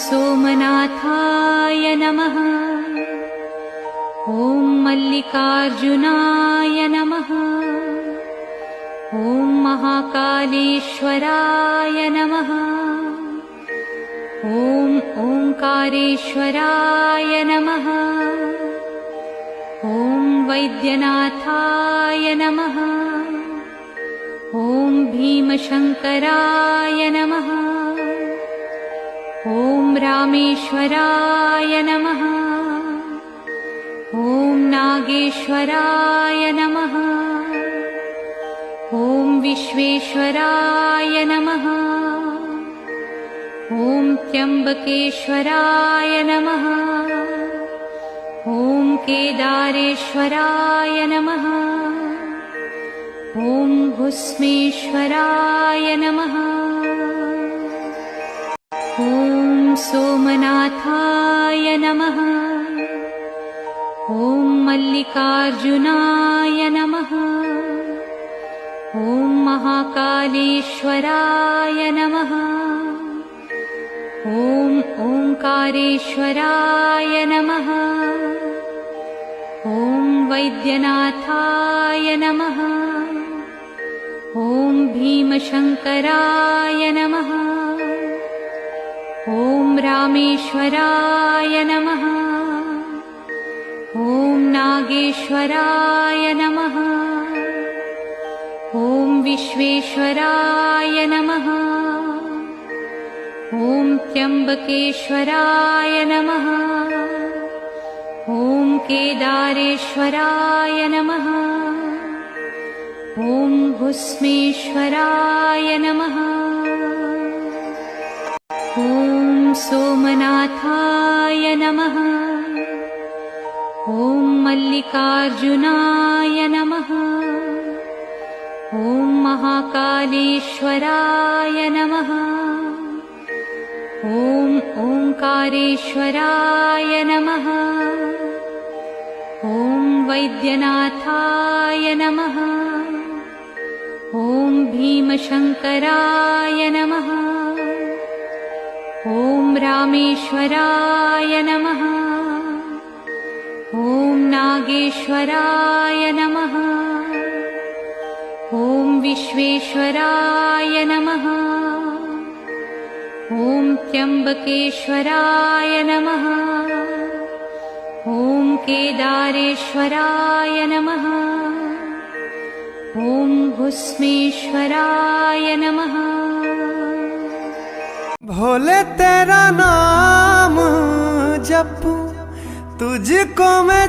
सोमनाथाय नमः। ॐ मल्लिकार्जुनाय नमः। ॐ महाकालेश्वराय नमः। ॐ ओंकारेश्वराय नमः। ॐ वैद्यनाथाय नमः। ॐ भीमशंकराय नमः। ॐ रामेश्वराय नमः। ॐ नागेश्वराय नमः। ॐ विश्वेश्वराय नमः। ॐ त्र्यंबकेश्वराय नमः। ॐ केदारेश्वराय नमः। ॐ भुस्मेश्वराय नमः। ॐ सोमनाथाय नमः। ॐ मल्लिकार्जुनाय नमः। ॐ महाकालेश्वराय नमः। ॐ ओंकारेश्वराय नमः। ॐ वैद्यनाथाय नमः। ॐ भीमशंकराय नमः। ॐ रामेश्वराय नमः। ॐ नागेश्वराय नमः। ॐ विश्वेश्वराय नमः। ॐ त्र्यंबकेश्वराय नमः। ॐ केदारेश्वराय नमः। ॐ भुस्मेश्वराय नमः। ॐ सोमनाथाय नमः। ॐ मल्लिकार्जुनाय नमः। ॐ महाकालेश्वराय नमः। ॐ ओंकारेश्वराय नमः। ॐ वैद्यनाथाय नमः। ॐ भीमशंकराय नमः। ॐ रामेश्वराय नमः। ॐ नागेश्वराय नमः। ॐ विश्वेश्वराय नमः। ॐ त्र्यंबकेश्वराय नमः। ॐ केदारेश्वराय नमः। ॐ भुस्मेश्वराय नमः। भोले तेरा नाम जपूं तुझको मैं